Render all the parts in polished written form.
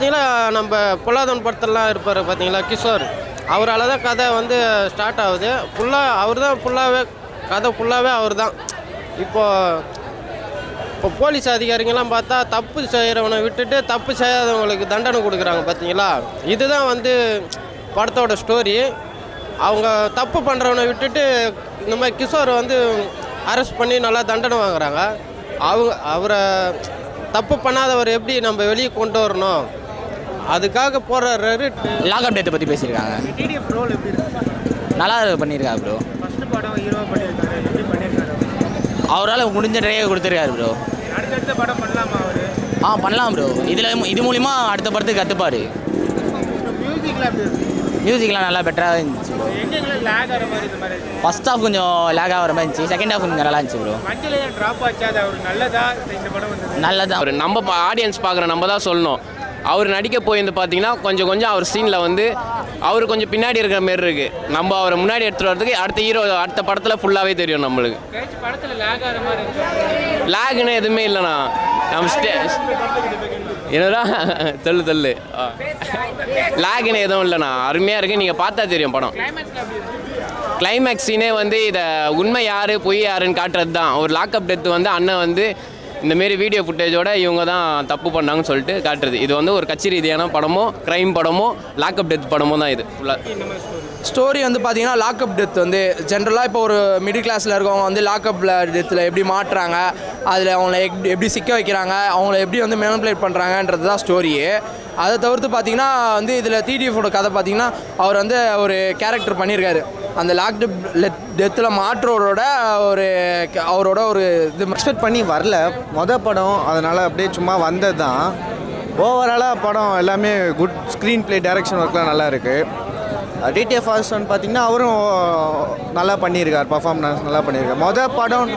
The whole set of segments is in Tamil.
பார்த்தீங்கன்னா நம்ம பொல்லாதவன் படத்துலலாம் இருப்பார் பார்த்தீங்களா கிஷோர், அவரால் தான் கதை வந்து ஸ்டார்ட் ஆகுது. ஃபுல்லாக அவர் தான் கதை ஃபுல்லாகவே அவர் தான். இப்போ போலீஸ் அதிகாரிங்கெல்லாம் பார்த்தா தப்பு செய்கிறவனை விட்டுட்டு தப்பு செய்யாதவங்களுக்கு தண்டனை கொடுக்குறாங்க பார்த்தீங்களா. இதுதான் வந்து படத்தோட ஸ்டோரி. அவங்க தப்பு பண்ணுறவனை விட்டுட்டு இந்த மாதிரி கிஷோர் வந்து அரெஸ்ட் பண்ணி நல்லா தண்டனை வாங்குறாங்க. அவரை தப்பு பண்ணாதவர் எப்படி நம்ம வெளியே கொண்டு வரணும் அதுக்காக போடுறாரு. லாக்அப் டேத்தை பற்றி பேசியிருக்காங்க. நல்லா பண்ணியிருக்காரு ப்ரோ. அவரால் முடிஞ்ச ட்ரையை கொடுத்துருக்காரு ப்ரோ. அடுத்த படம் பண்ணலாமா அவரு? பண்ணலாம் ப்ரோ. இது மூலிமா அடுத்த படத்துக்கு கற்றுப்பார். மியூசிக்லாம் நல்லா பெட்டராக இருந்துச்சு ப்ரோ. ஃபர்ஸ்ட் ஹாஃப் கொஞ்சம் லேக் ஆகிற மாதிரி இருந்துச்சு, செகண்ட் ஹாஃப் கொஞ்சம் நல்லா இருந்துச்சு ப்ரோ. நல்லதா அவர் நம்ம ஆடியன்ஸ் பார்க்குற நம்ம தான் சொல்லணும். அவர் நடிக்க போயிருந்து பார்த்தீங்கன்னா கொஞ்சம் அவர் சீனில் வந்து அவர் கொஞ்சம் பின்னாடி இருக்கிற மாரி இருக்குது. நம்ம அவரை முன்னாடி எடுத்துகிட்டு வரதுக்கு அடுத்த படத்தில் ஃபுல்லாகவே தெரியும் நம்மளுக்கு. லேக்னு எதுவுமே இல்லைண்ணா. நம்ம என்னடா தள்ளு லேக்னு எதுவும் இல்லைண்ணா. அருமையாக இருக்குது, நீங்கள் பார்த்தா தெரியும் படம். கிளைமேக்ஸ் சீனே வந்து இதை உண்மை யார் பொய் யாருன்னு காட்டுறது தான். ஒரு லாக்அப் டெத்து வந்து அண்ணன் வந்து இந்தமாரி வீடியோ ஃபுட்டேஜோட இவங்க தான் தப்பு பண்ணாங்கன்னு சொல்லிட்டு காட்டுறது. இது வந்து ஒரு கட்சி ரீதியான படமோ க்ரைம் படமோ லாக்அப் டெத் படமோ தான் இது ஃபுல்லாக. ஸ்டோரி வந்து பார்த்தீங்கன்னா லாக்அப் டெத் வந்து ஜென்ரலாக இப்போ ஒரு மிடில் கிளாஸில் இருக்கவங்க வந்து லாக்அப்பில் டெத்தில் எப்படி மாட்டுறாங்க, அதில் அவங்கள எப்படி சிக்க வைக்கிறாங்க, அவங்கள எப்படி வந்து மேனிபுலேட் பண்ணுறாங்கன்றது தான் ஸ்டோரியே. அதை தவிர்த்து பார்த்தீங்கன்னா வந்து இதில் டிடிஎஃபோட கதை பார்த்தீங்கன்னா அவர் வந்து ஒரு கேரக்டர் பண்ணியிருக்காரு. அந்த லாக்அப் டெத்தில் மாற்றோரோட அவரோட ஒரு இது எக்ஸ்பெக்ட் பண்ணி வரல படம், அதனால் அப்படியே சும்மா வந்தது தான். ஓவராலாக படம் எல்லாமே குட். ஸ்க்ரீன் ப்ளே, டைரக்ஷன் ஒர்க்லாம் நல்லா இருக்குது. டிடிஎஃப் வாசன் பார்த்திங்கன்னா அவரும் நல்லா பண்ணியிருக்கார், பர்ஃபார்மன்ஸ் நல்லா பண்ணியிருக்கார். படம்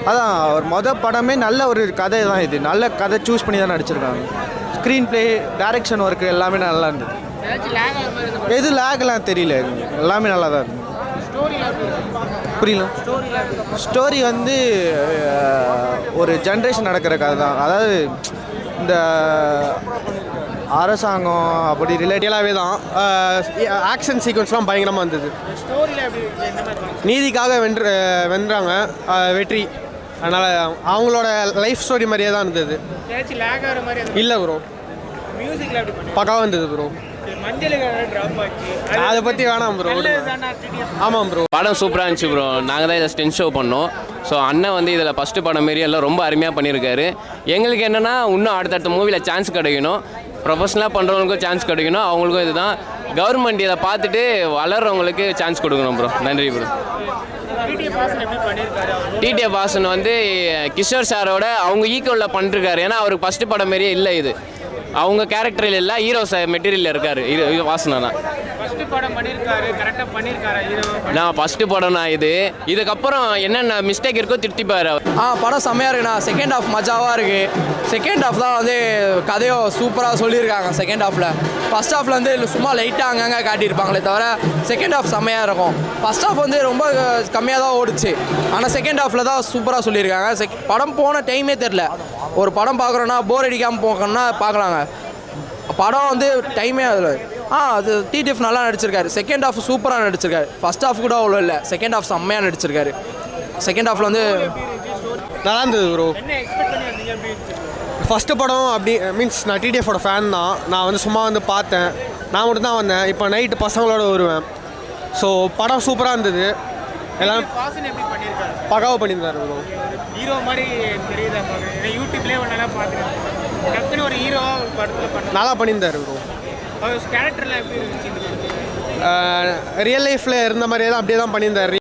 அதான் அவர் படமே நல்ல ஒரு கதை தான். இது நல்ல கதை சூஸ் பண்ணி தான் நடிச்சிருக்காங்க. ஸ்க்ரீன் ப்ளே, டைரக்ஷன் ஒர்க்கு எல்லாமே நல்லா இருந்தது. எது லேக்லாம் தெரியல, எல்லாமே நல்லா தான் இருந்தது. புரியல. ஸ்டோரி வந்து ஒரு ஜென்ரேஷன் நடக்கிற கதை தான். அதாவது இந்த அரசாங்கம் அப்படி ரிலேட்டிவாகவே தான். ஆக்ஷன் சீக்வன்ஸ்லாம் பயங்கரமாக இருந்தது. நீதிக்காக வென்றாங்க, வெற்றி. அதனால் அவங்களோட லைஃப் ஸ்டோரி மாதிரியே தான் இருந்தது. இல்லை ப்ரோ, பக்காவாக இருந்தது ப்ரோ. அதை பற்றி வேணாம் ப்ரோ. ஆமாம் ப்ரோ, படம் சூப்பராக இருந்துச்சு ப்ரோ. நாங்கள் தான் இதை ஸ்டென்ட் ஷோ பண்ணோம். ஸோ அண்ணன் வந்து இதில் ஃபஸ்ட்டு படம் மாரி எல்லாம் ரொம்ப அருமையாக பண்ணியிருக்காரு. எங்களுக்கு என்னென்னா இன்னும் அடுத்தடுத்த மூவியில் சான்ஸ் கிடைக்கணும், ப்ரொஃபஷனலாக பண்ணுறவங்களுக்கும் சான்ஸ் கிடைக்கணும். அவங்களுக்கும் இதுதான். கவர்மெண்ட் இதை பார்த்துட்டு வளர்கிறவங்களுக்கு சான்ஸ் கொடுக்கணும் ப்ரோ. நன்றி ப்ரோ. டிடிஎஃப் வாசன் வந்து கிஷோர் சாரோட அவங்க ஈக்குவலில் பண்ணிருக்காரு. ஏன்னா அவருக்கு ஃபஸ்ட்டு படம் மாரியே இல்லை, இது அவங்க கேரக்டரில் இல்லை, ஹீரோ மெட்டீரியலில் இருக்கார் வாசனா தான். நான் ஃபஸ்ட்டு படம்னா இதுக்கப்புறம் என்னென்ன மிஸ்டேக் இருக்கோ திருத்திப்பார். படம் செம்மையாக இருக்குண்ணா. செகண்ட் ஹாஃப் மஜாவாக இருக்குது. செகண்ட் ஹாஃப் தான் வந்து கதையோ சூப்பராக சொல்லியிருக்காங்க. செகண்ட் ஹாஃபில் ஃபஸ்ட் ஹாஃபில் வந்து சும்மா லைட்டாக அங்கங்கே காட்டியிருப்பாங்களே தவிர செகண்ட் ஹாஃப் செம்மையாக இருக்கும். ஃபஸ்ட் ஹாஃப் வந்து ரொம்ப கம்மியாக தான் ஓடிச்சு, ஆனால் செகண்ட் ஹாஃபில் தான் சூப்பராக சொல்லியிருக்காங்க. படம் போன டைமே தெரில. ஒரு படம் பார்க்குறோன்னா போர் அடிக்காமல் போகணும்னா பார்க்கலாங்க. படம் வந்து டைமே அதில் அது டிடிஎஃப் நல்லா நடிச்சிருக்காரு. செகண்ட் ஹாஃப் சூப்பராக நடிச்சிருக்காரு. ஃபஸ்ட் ஹாஃப் கூட அவ்வளோ இல்லை, செகண்ட் ஹாஃப் செம்மையாக நடிச்சிருக்காரு. செகண்ட் ஹாஃபில் வந்து நல்லா இருந்தது ப்ரோ. ஃபஸ்ட்டு படம் அப்படி மீன்ஸ் நான் டிடிஎஃபோட ஃபேன் தான். நான் வந்து சும்மா வந்து பார்த்தேன், நான் மட்டும் தான் வந்தேன். இப்போ நைட்டு பசங்களோட வருவேன். ஸோ படம் சூப்பராக இருந்தது. எல்லாம் பக்காவாக பண்ணியிருந்தாரு ப்ரோ. ஹீரோ மாதிரி தெரியுதா? யூடியூப்லேயே நல்லா பார்க்குறேன். டக்குன்னு ஒரு ஹீரோ படத்தில் நல்லா பண்ணியிருந்தாரு ப்ரோ. கேரக்டர்லாம் எப்படி இருந்துச்சு? ரியல் லைஃப்பில் இருந்த மாதிரியே தான் அப்படியே தான் பண்ணியிருந்தார்.